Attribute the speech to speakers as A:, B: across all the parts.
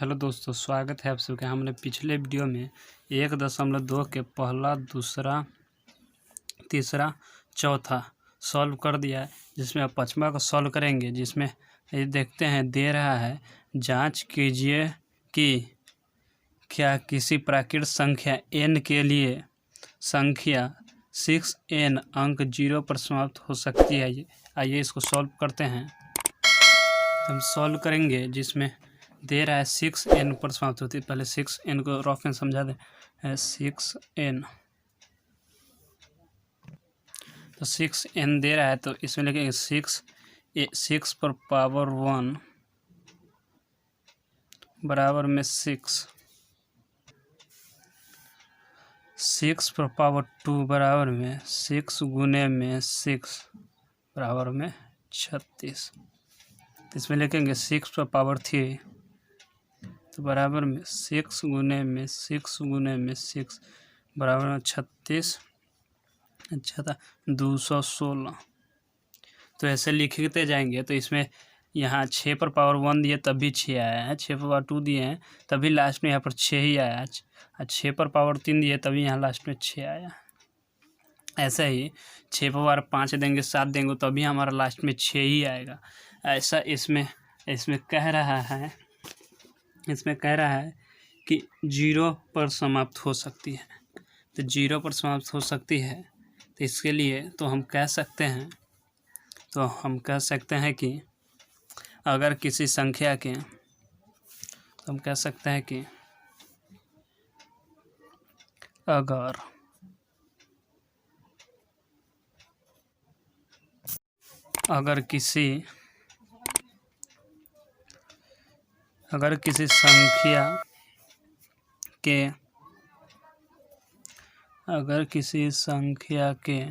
A: Hello दोस्तों, स्वागत है आप सबके। हमने पिछले वीडियो में 1.2 के पहला, दूसरा, तीसरा, चौथा सॉल्व कर दिया है, जिसमें अब पाँचवा को सॉल्व करेंगे। जिसमें ये देखते हैं, दे रहा है जांच कीजिए कि क्या किसी प्राकृत संख्या n के लिए संख्या 6n अंक 0 पर समाप्त हो सकती है। आइए इसको सॉल्व करते हैं। हम सॉल्व करेंगे, जिसमें दे रहा है 6n पर समाप्त होती है। पहले 6n को रफ में समझा दें। 6n, तो 6n दे रहा है, तो इसमें लिखेंगे 6 पर पावर 1 बराबर में 6 पर पावर 2 बराबर में 6 गुने में 6 बराबर में 36। इसमें लिखेंगे 6 पर पावर 3 तो बराबर में 6 गुने में 6 गुने में 6 बराबर में 36। अच्छा था, 216। तो ऐसे लिखते जाएंगे। तो इसमें यहाँ 6 पर पावर 1 दिए तब भी 6 आया है, 6 पर पावर 2 दिए हैं तभी लास्ट में यहाँ पर 6 ही आया है, और 6 पर पावर 3 दिए तभी यहाँ लास्ट में 6 आया। ऐसा ही 6 पर पावर 5 देंगे, 7 देंगे, तभी हमारा लास्ट में 6 ही आएगा। ऐसा इसमें कह रहा है, कि 0 पर समाप्त हो सकती है। तो 0 पर समाप्त हो सकती है, तो इसके लिए तो हम कह सकते हैं कि अगर किसी संख्या के, तो हम कह सकते हैं कि अगर किसी संख्या के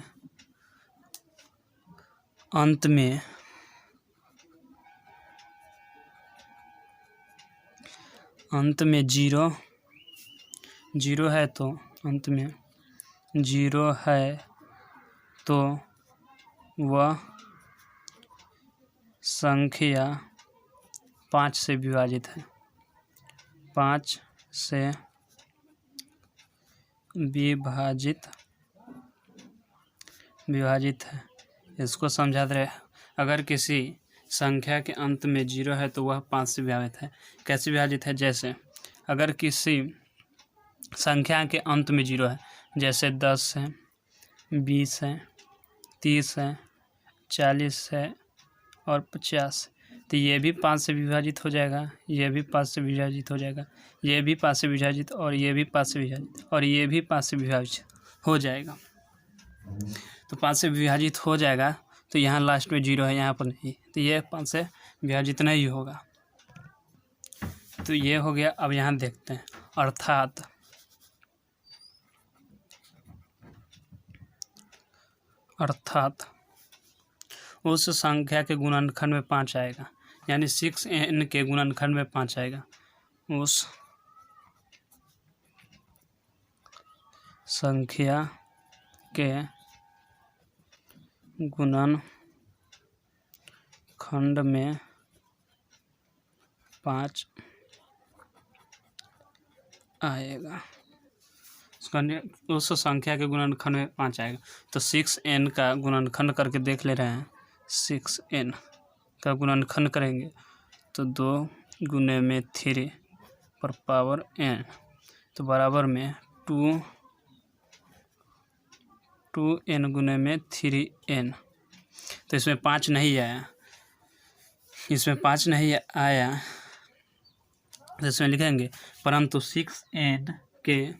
A: अंत में जीरो है, तो अंत में 0 है, तो वह संख्या 5 से विभाजित है। 5 से विभाजित है। इसको समझा दे रहे। अगर किसी संख्या के अंत में 0 है तो वह 5 से विभाजित है। कैसे विभाजित है? जैसे अगर किसी संख्या के अंत में 0 है, जैसे 10 है, 20 है, 30 है, 40 है और 50, तो ये भी 5 से विभाजित हो जाएगा, ये भी 5 से विभाजित हो जाएगा, ये भी 5 से विभाजित, और ये भी 5 से विभाजित, और ये भी 5 से विभाजित हो जाएगा। तो 5 से विभाजित हो जाएगा, तो यहाँ लास्ट में 0 है, यहाँ पर नहीं, तो ये 5 से विभाजित नहीं होगा। तो ये हो गया। अब यहाँ देखते हैं, अर्थात उस संख्या के गुणनखंड में 5 आएगा, यानी 6n के गुणनखंड में 5 आएगा। उस संख्या के गुणनखंड में 5 आएगा। उस संख्या के गुणनखंड में 5 आएगा। तो 6n का गुणनखंड करके देख ले रहे हैं। 6n का गुणनखंड करेंगे तो 2 गुने में 3 पर पावर n, तो बराबर में 2n गुने में 3n। तो इसमें 5 नहीं आया, तो इसमें लिखेंगे परंतु 6n के,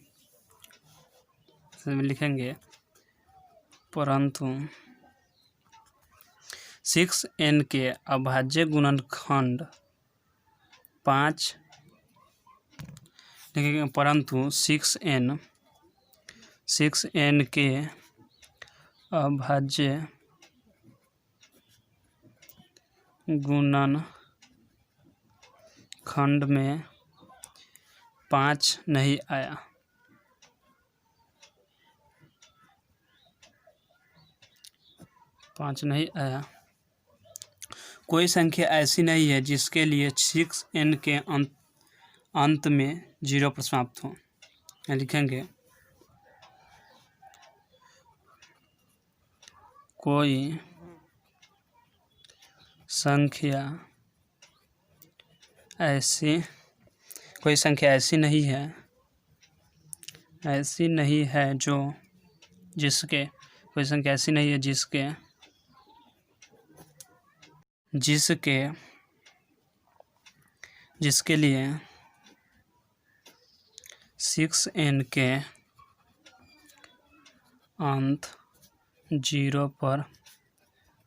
A: लिखेंगे परंतु 6n के अभाज्य गुणनखंड 5, लिखेंगे परंतु 6n के अभाज्य गुणनखंड में 5 नहीं आया। कोई संख्या ऐसी नहीं है जिसके लिए 6n के अंत में 0 पर समाप्त हो। लिखेंगे कोई संख्या ऐसी नहीं है जिसके लिए 6n के अंत 0 पर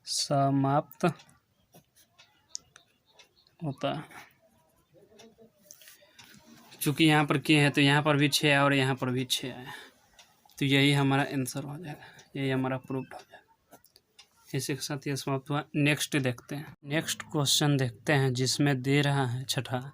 A: समाप्त होता है। चूँकि यहाँ पर के है तो यहाँ पर भी 6 है और यहाँ पर भी 6 है, तो यही हमारा आंसर हो जाएगा, यही हमारा प्रूफ हो जाएगा। इसी के साथ ये समाप्त हुआ। नेक्स्ट क्वेश्चन देखते हैं, जिसमें दे रहा है छठा,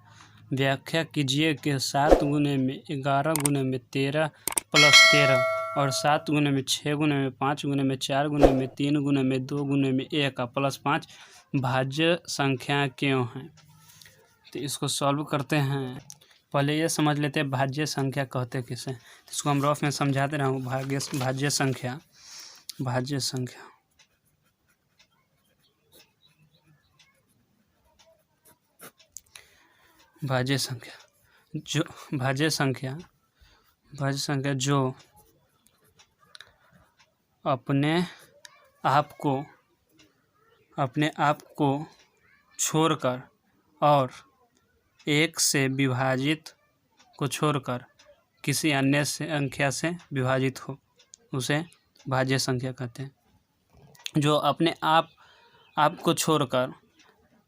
A: व्याख्या कीजिए कि 7 गुने में 11 गुने में 13 प्लस 13 और 7 गुने में 6 गुने में 5 गुने में 4 गुने में 3 गुने में 2 गुने में 1 प्लस 5 भाज्य संख्या क्यों है। तो इसको सॉल्व करते हैं। पहले ये समझ लेते हैं भाज्य संख्या कहते किसे। इसको हम रफ में समझा दे रहा हूँ। भाज्य संख्या जो अपने आप को छोड़कर और एक से विभाजित को छोड़कर किसी अन्य संख्या से विभाजित हो, उसे भाज्य संख्या कहते हैं। जो अपने आप को छोड़कर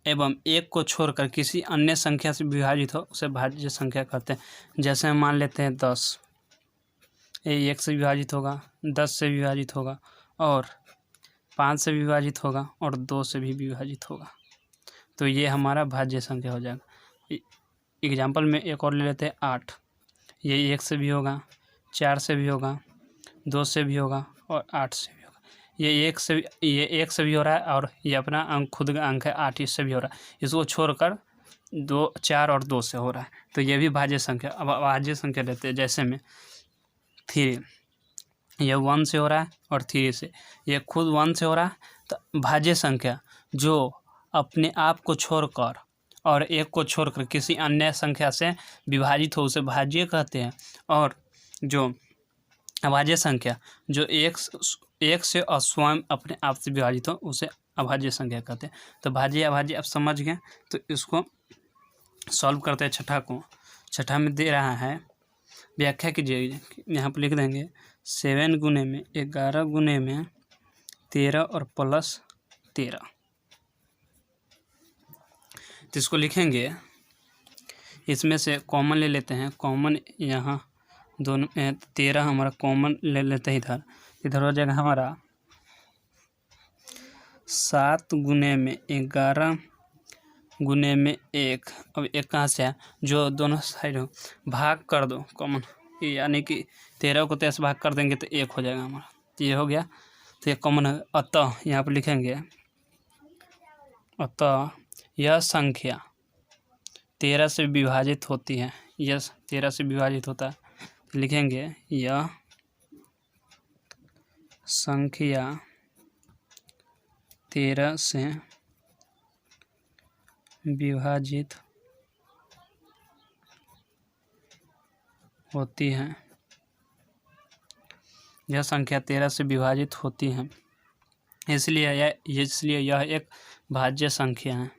A: एवं एक को छोड़कर किसी अन्य संख्या से विभाजित हो, उसे भाज्य संख्या कहते हैं। जैसे हम मान लेते हैं 10, ये 1 से विभाजित होगा, 10 से विभाजित होगा और 5 से विभाजित होगा और 2 से भी विभाजित होगा, तो ये हमारा भाज्य संख्या हो जाएगा। एग्जाम्पल में एक और ले लेते हैं 8, ये 1 से भी होगा, 4 से भी होगा, 2 से भी होगा और 8 से भी होगा। ये 1 से भी हो रहा है और ये अपना अंक खुद का अंक है 8, इससे भी हो रहा है। इसको छोड़कर 2, 4 और 2 से हो रहा है, तो ये भी भाज्य संख्या। अब भाज्य संख्या लेते हैं, जैसे में 3, ये 1 से हो रहा है और 3 से, ये खुद 1 से हो रहा है, तो भाज्य संख्या जो अपने आप को छोड़कर और एक को छोड़कर किसी अन्य संख्या से विभाजित हो, उसे भाज्य कहते हैं। और जो अभाज्य संख्या जो एक से स्वयं अपने आप से विभाजित हो, उसे अभाज्य संख्या कहते हैं। तो भाज्य अभाज्य आप समझ गए, तो इसको सॉल्व करते हैं। छठा में दे रहा है, व्याख्या कीजिए। यहाँ पर लिख देंगे 7 गुने में 11 गुने में 13 और प्लस 13। तो इसको लिखेंगे, इसमें से कॉमन ले लेते हैं। कॉमन यहाँ दोनों 13 हमारा कॉमन ले लेते हैं। इधर हो जाएगा हमारा 7 गुने में 11 गुने में 1। अब 1 कहाँ से है, जो दोनों साइड हो भाग कर दो कॉमन, यानी कि 13 को 13 से भाग कर देंगे तो 1 हो जाएगा हमारा। तो ये हो गया, तो ये कॉमन है। अतः यहाँ पर लिखेंगे, अतः यह संख्या 13 से विभाजित होती है। यह 13 से विभाजित होता है, तो लिखेंगे यह संख्या 13 से विभाजित होती है। यह संख्या 13 से विभाजित होती है, इसलिए यह एक भाज्य संख्या है।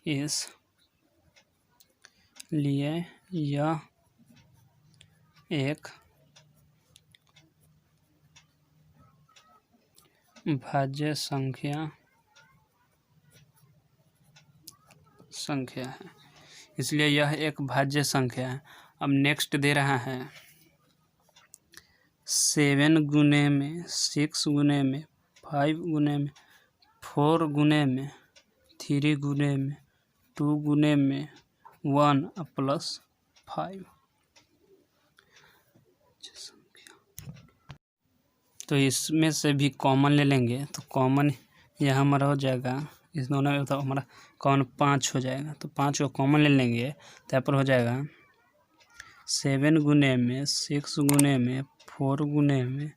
A: इसलिए यह एक भाज्य संख्या है। इसलिए यह एक भाज्य संख्या है। अब नेक्स्ट दे रहा है 7 गुने में 6 गुने में 5 गुने में 4 गुने में 3 गुने में 2 गुने में 1 प्लस 5। तो इसमें से भी कॉमन ले लेंगे, तो कॉमन यह हमारा हो जाएगा, इस दोनों में तो हमारा कॉमन 5 हो जाएगा, तो 5 को कॉमन ले लेंगे तो यहाँ पर हो जाएगा 7 गुने में 6 गुने में 4 गुने में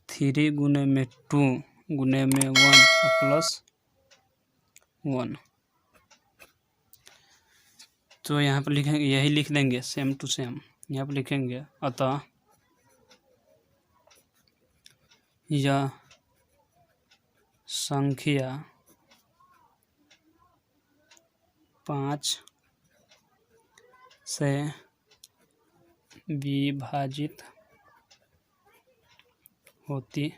A: 3 गुने में 2 गुने में 1 प्लस 1। तो यहाँ पर लिखेंगे, यही लिख देंगे सेम टू सेम, यहाँ पर लिखेंगे अतः यह संख्या 5 से विभाजित होती है,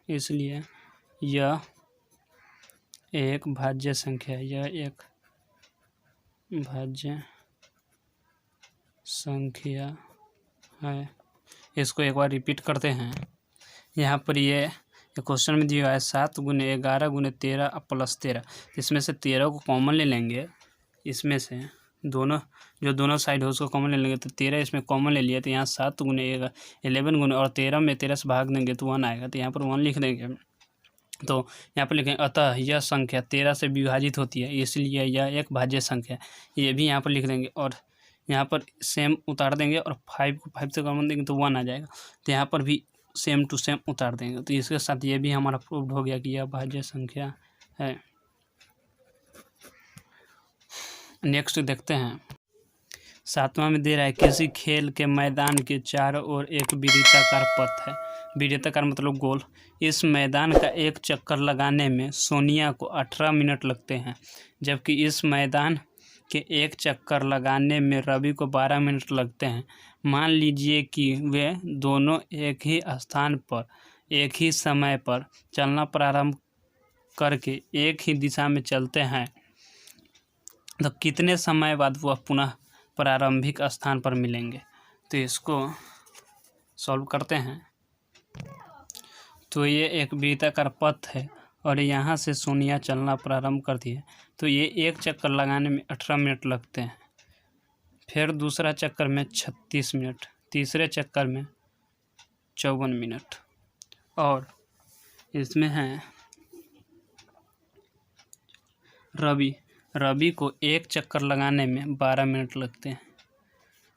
A: इसलिए यह एक भाज्य संख्या है, यह एक भाज्य संख्या है। इसको एक बार रिपीट करते हैं। यहाँ पर ये क्वेश्चन में दिया है 7 गुने 11 गुने 13 प्लस 13। इसमें से 13 को कॉमन ले लेंगे, इसमें से दोनों साइड है उसको कॉमन ले लेंगे, तो 13 इसमें कॉमन ले लिया, तो यहाँ 7 गुने 11 गुने और 13 में 13 से भाग देंगे तो 1 आएगा, तो यहाँ पर 1 लिख देंगे। तो यहाँ पर लिखेंगे अतः यह संख्या 13 से विभाजित होती है, इसलिए यह एक भाज्य संख्या है, ये भी यहाँ पर लिख देंगे। और यहाँ पर सेम उतार देंगे और 5 को 5 से कॉमन देंगे तो 1 आ जाएगा, तो यहाँ पर भी सेम टू सेम उतार देंगे। तो इसके साथ ये भी हमारा प्रूव्ड हो गया कि यह भाज्य संख्या है। नेक्स्ट देखते हैं, 7वां में दे रहा है किसी खेल के मैदान के चारों ओर एक वृत्ताकार पथ है। वृत्ताकार मतलब गोल। इस मैदान का एक चक्कर लगाने में सोनिया को 18 मिनट लगते हैं, जबकि इस मैदान के एक चक्कर लगाने में रवि को 12 मिनट लगते हैं। मान लीजिए कि वे दोनों एक ही स्थान पर एक ही समय पर चलना प्रारंभ करके एक ही दिशा में चलते हैं, तो कितने समय बाद वह पुनः प्रारंभिक स्थान पर मिलेंगे। तो इसको सॉल्व करते हैं। तो ये एक वृत्ताकार पथ है और यहाँ से सोनिया चलना प्रारंभ करती है, तो ये एक चक्कर लगाने में 18 मिनट लगते हैं, फिर दूसरा चक्कर में 36 मिनट, तीसरे चक्कर में 54 मिनट, और इसमें है रवि को एक चक्कर लगाने में 12 मिनट लगते हैं,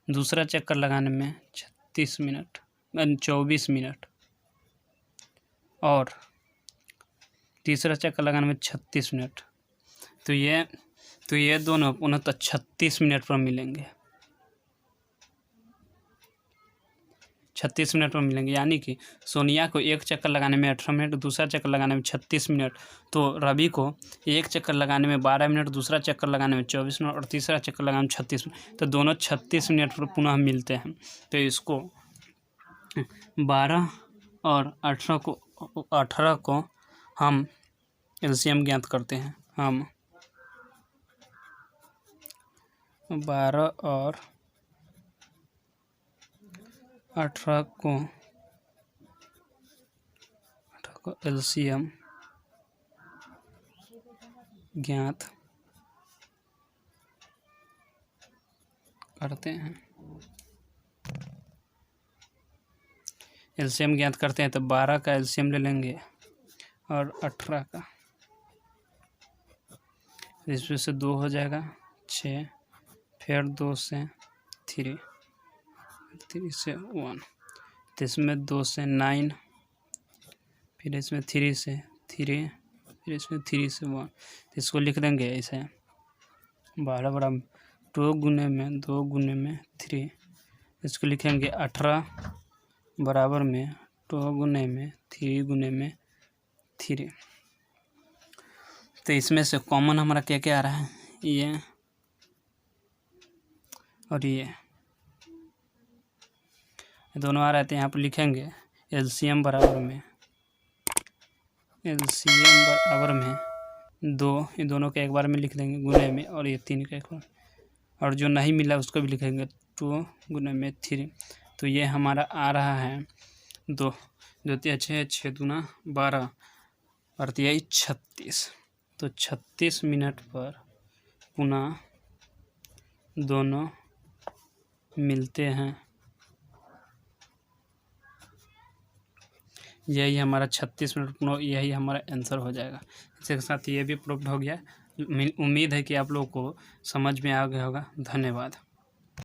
A: दूसरा चक्कर लगाने में 24 मिनट, और तीसरा चक्कर लगाने में 36 मिनट। तो ये दोनों पुनः 36 मिनट पर मिलेंगे, 36 मिनट पर मिलेंगे। यानी कि सोनिया को एक चक्कर लगाने में 18 मिनट, दूसरा चक्कर लगाने में 36 मिनट, तो रवि को एक चक्कर लगाने में 12 मिनट, दूसरा चक्कर लगाने में 24 मिनट और तीसरा चक्कर लगाने में 36 मिनट, तो दोनों 36 मिनट पर पुनः मिलते हैं। तो इसको 12 और 18 को हम एलसीएम ज्ञात करते हैं। हम 12 और 18 को एलसीएम ज्ञात करते हैं। एलसीएम ज्ञात करते हैं तो 12 का एलसीएम ले लेंगे और 18 का, इसमें से 2 हो जाएगा 6, फिर 2 से 3, 3 से 1, तो इसमें 2 से 9, फिर इसमें 3 से 3, फिर इसमें 3 से 1, तो इसको लिख देंगे ऐसे 12 बराबर 2 गुने में 2 गुने में 3, इसको लिखेंगे 18 बराबर में 2 गुने में 3 गुने में 3। तो इसमें से कॉमन हमारा क्या क्या आ रहा है, ये और ये दोनों आ रहे थे। यहाँ पर लिखेंगे एलसीएम बराबर में 2, ये दोनों के एक बार में लिख देंगे गुने में, और ये 3 का एक बार, और जो नहीं मिला उसको भी लिखेंगे 2 गुने में 3। तो ये हमारा आ रहा है 2 3 6 6 दूना 12 और 36। तो 36 मिनट पर पुनः दोनों मिलते हैं। यही हमारा 36 मिनट यही हमारा आंसर हो जाएगा। इसके साथ ये भी प्रूव्ड हो गया। उम्मीद है कि आप लोगों को समझ में आ गया होगा। धन्यवाद।